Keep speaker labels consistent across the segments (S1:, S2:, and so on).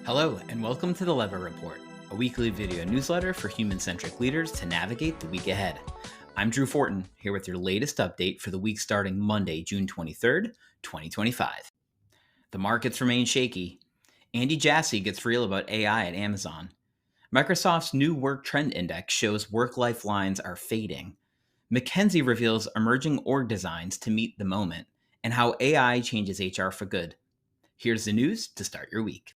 S1: Hello, and welcome to the Lever Report, a weekly video newsletter for human-centric leaders to navigate the week ahead. I'm Drew Fortin, here with your latest update for the week starting Monday, June 23rd, 2025. The markets remain shaky. Andy Jassy gets real about AI at Amazon. Microsoft's new work trend index shows work-life lines are fading. McKinsey reveals emerging org designs to meet the moment, and how AI changes HR for good. Here's the news to start your week.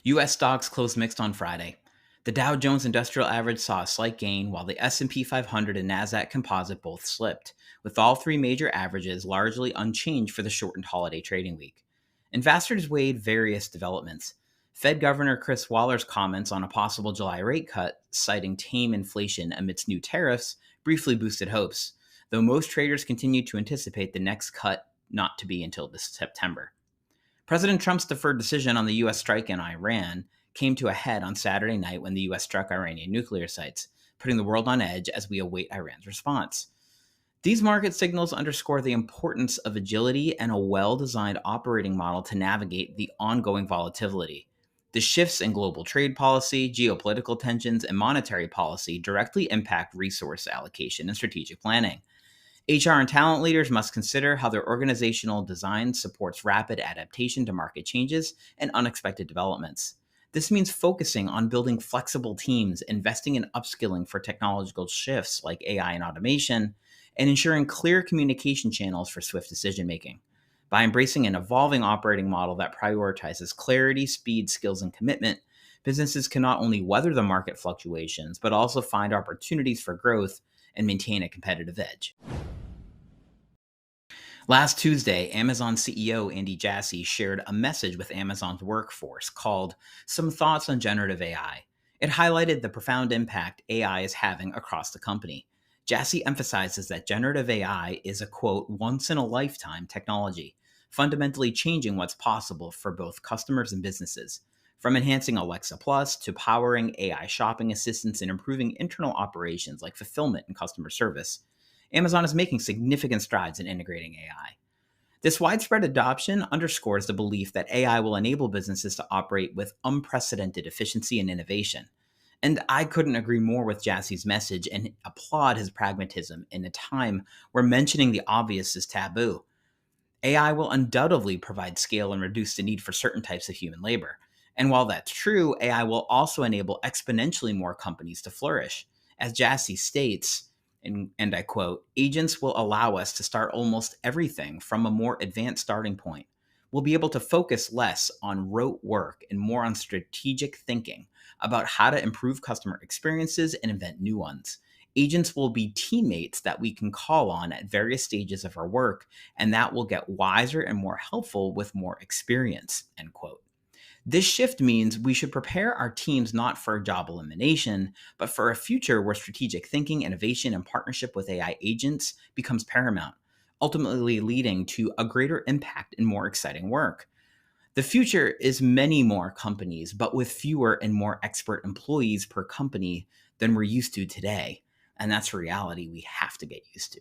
S1: U.S. stocks closed mixed on Friday. The Dow Jones Industrial Average saw a slight gain, while the S&P 500 and Nasdaq Composite both slipped, with all three major averages largely unchanged for the shortened holiday trading week. Investors weighed various developments. Fed Governor Chris Waller's comments on a possible July rate cut, citing tame inflation amidst new tariffs, briefly boosted hopes, though most traders continue to anticipate the next cut not to be until this September. President Trump's deferred decision on the U.S. strike in Iran came to a head on Saturday night when the U.S. struck Iranian nuclear sites, putting the world on edge as we await Iran's response. These market signals underscore the importance of agility and a well-designed operating model to navigate the ongoing volatility. The shifts in global trade policy, geopolitical tensions, and monetary policy directly impact resource allocation and strategic planning. HR and talent leaders must consider how their organizational design supports rapid adaptation to market changes and unexpected developments. This means focusing on building flexible teams, investing in upskilling for technological shifts like AI and automation, and ensuring clear communication channels for swift decision-making. By embracing an evolving operating model that prioritizes clarity, speed, skills, and commitment, businesses can not only weather the market fluctuations, but also find opportunities for growth and maintain a competitive edge. Last Tuesday, Amazon CEO Andy Jassy shared a message with Amazon's workforce called Some Thoughts on Generative AI. It highlighted the profound impact AI is having across the company. Jassy emphasizes that generative AI is a, quote, once-in-a-lifetime technology, fundamentally changing what's possible for both customers and businesses. From enhancing Alexa Plus to powering AI shopping assistants and improving internal operations like fulfillment and customer service, Amazon is making significant strides in integrating AI. This widespread adoption underscores the belief that AI will enable businesses to operate with unprecedented efficiency and innovation. And I couldn't agree more with Jassy's message and applaud his pragmatism in a time where mentioning the obvious is taboo. AI will undoubtedly provide scale and reduce the need for certain types of human labor. And while that's true, AI will also enable exponentially more companies to flourish. As Jassy states, and I quote, agents will allow us to start almost everything from a more advanced starting point. We'll be able to focus less on rote work and more on strategic thinking about how to improve customer experiences and invent new ones. Agents will be teammates that we can call on at various stages of our work, and that will get wiser and more helpful with more experience, end quote. This shift means we should prepare our teams not for job elimination, but for a future where strategic thinking, innovation, and partnership with AI agents becomes paramount, ultimately leading to a greater impact and more exciting work. The future is many more companies, but with fewer and more expert employees per company than we're used to today. And that's a reality we have to get used to.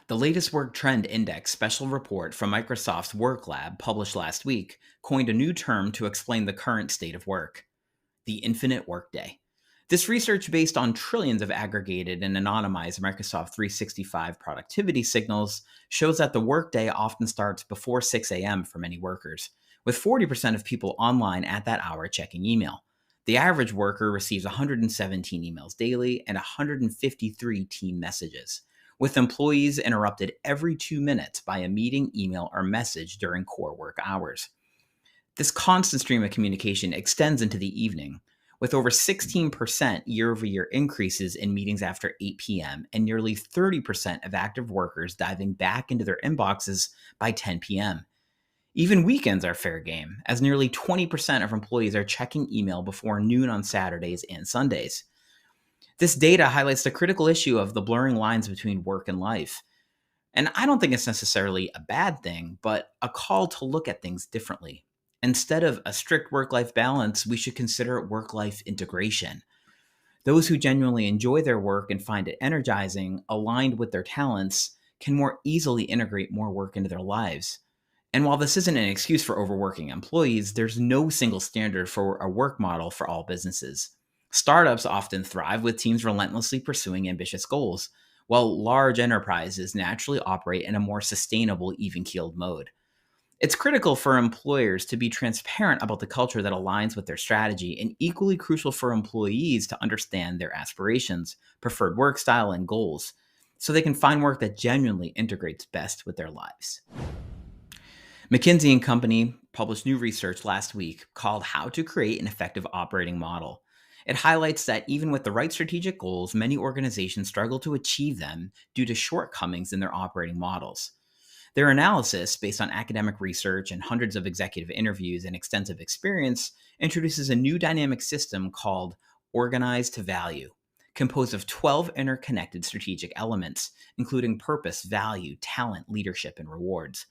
S1: The latest Work Trend Index special report from Microsoft's Work Lab, published last week, coined a new term to explain the current state of work: the infinite workday. This research, based on trillions of aggregated and anonymized Microsoft 365 productivity signals, shows that the workday often starts before 6 a.m. for many workers, with 40% of people online at that hour checking email. The average worker receives 117 emails daily and 153 team messages, with employees interrupted every 2 minutes by a meeting, email, or message during core work hours. This constant stream of communication extends into the evening, with over 16% year-over-year increases in meetings after 8 p.m. and nearly 30% of active workers diving back into their inboxes by 10 p.m. Even weekends are fair game, as nearly 20% of employees are checking email before noon on Saturdays and Sundays. This data highlights the critical issue of the blurring lines between work and life. And I don't think it's necessarily a bad thing, but a call to look at things differently. Instead of a strict work-life balance, we should consider work-life integration. Those who genuinely enjoy their work and find it energizing, aligned with their talents, can more easily integrate more work into their lives. And while this isn't an excuse for overworking employees, there's no single standard for a work model for all businesses. Startups often thrive with teams relentlessly pursuing ambitious goals, while large enterprises naturally operate in a more sustainable, even keeled mode. It's critical for employers to be transparent about the culture that aligns with their strategy, and equally crucial for employees to understand their aspirations, preferred work style, and goals, so they can find work that genuinely integrates best with their lives. McKinsey and Company published new research last week called How to Create an Effective Operating Model. It highlights that even with the right strategic goals, many organizations struggle to achieve them due to shortcomings in their operating models. Their analysis, based on academic research and hundreds of executive interviews and extensive experience, introduces a new dynamic system called Organized to Value, composed of 12 interconnected strategic elements, including purpose, value, talent, leadership, and rewards.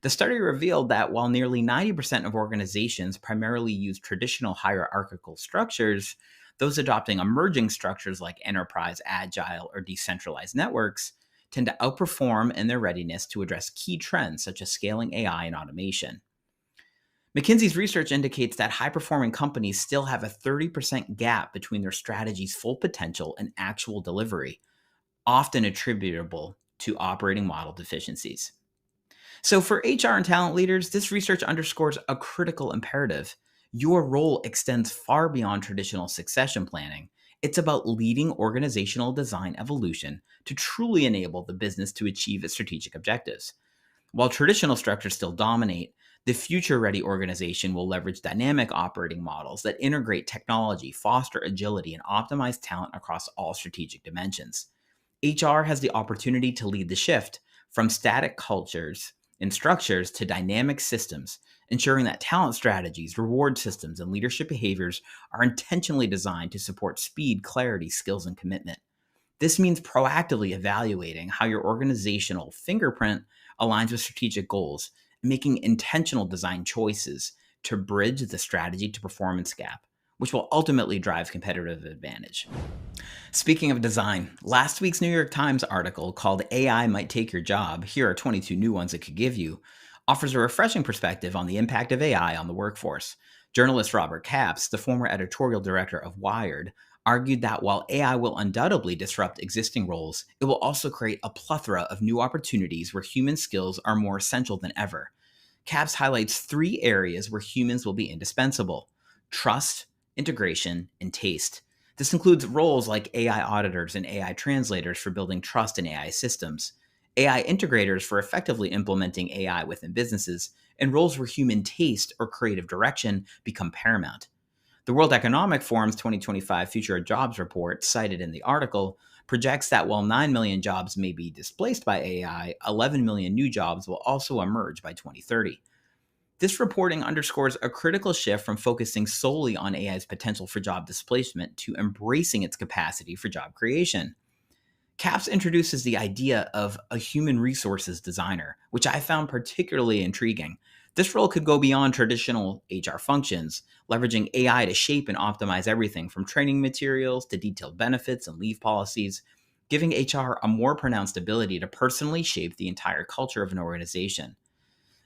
S1: The study revealed that while nearly 90% of organizations primarily use traditional hierarchical structures, those adopting emerging structures like enterprise, agile, or decentralized networks tend to outperform in their readiness to address key trends such as scaling AI and automation. McKinsey's research indicates that high-performing companies still have a 30% gap between their strategy's full potential and actual delivery, often attributable to operating model deficiencies. So for HR and talent leaders, this research underscores a critical imperative. Your role extends far beyond traditional succession planning. It's about leading organizational design evolution to truly enable the business to achieve its strategic objectives. While traditional structures still dominate, the future-ready organization will leverage dynamic operating models that integrate technology, foster agility, and optimize talent across all strategic dimensions. HR has the opportunity to lead the shift from static cultures and structures to dynamic systems, ensuring that talent strategies, reward systems, and leadership behaviors are intentionally designed to support speed, clarity, skills, and commitment. This means proactively evaluating how your organizational fingerprint aligns with strategic goals, and making intentional design choices to bridge the strategy to performance gap, which will ultimately drive competitive advantage. Speaking of design, last week's New York Times article called AI Might Take Your Job, Here Are 22 New Ones It Could Give You, offers a refreshing perspective on the impact of AI on the workforce. Journalist Robert Capps, the former editorial director of Wired, argued that while AI will undoubtedly disrupt existing roles, it will also create a plethora of new opportunities where human skills are more essential than ever. Capps highlights 3 areas where humans will be indispensable: trust, integration, and taste. This includes roles like AI auditors and AI translators for building trust in AI systems, AI integrators for effectively implementing AI within businesses, and roles where human taste or creative direction become paramount. The World Economic Forum's 2025 Future of Jobs report, cited in the article, projects that while 9 million jobs may be displaced by AI, 11 million new jobs will also emerge by 2030. This reporting underscores a critical shift from focusing solely on AI's potential for job displacement to embracing its capacity for job creation. Capps introduces the idea of a human resources designer, which I found particularly intriguing. This role could go beyond traditional HR functions, leveraging AI to shape and optimize everything from training materials to detailed benefits and leave policies, giving HR a more pronounced ability to personally shape the entire culture of an organization.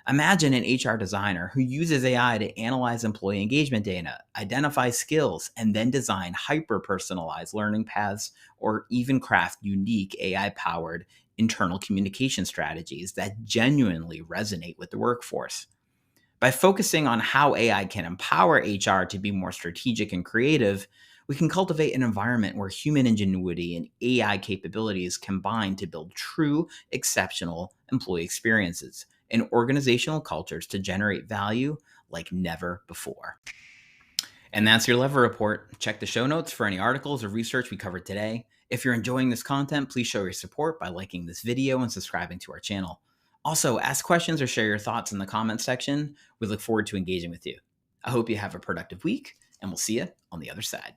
S1: Imagine an HR designer who uses AI to analyze employee engagement data, identify skills, and then design hyper-personalized learning paths or even craft unique AI-powered internal communication strategies that genuinely resonate with the workforce. By focusing on how AI can empower HR to be more strategic and creative, we can cultivate an environment where human ingenuity and AI capabilities combine to build true, exceptional employee experiences and organizational cultures to generate value like never before. And that's your Lever Report. Check the show notes for any articles or research we covered today. If you're enjoying this content, please show your support by liking this video and subscribing to our channel. Also, ask questions or share your thoughts in the comments section. We look forward to engaging with you. I hope you have a productive week, and we'll see you on the other side.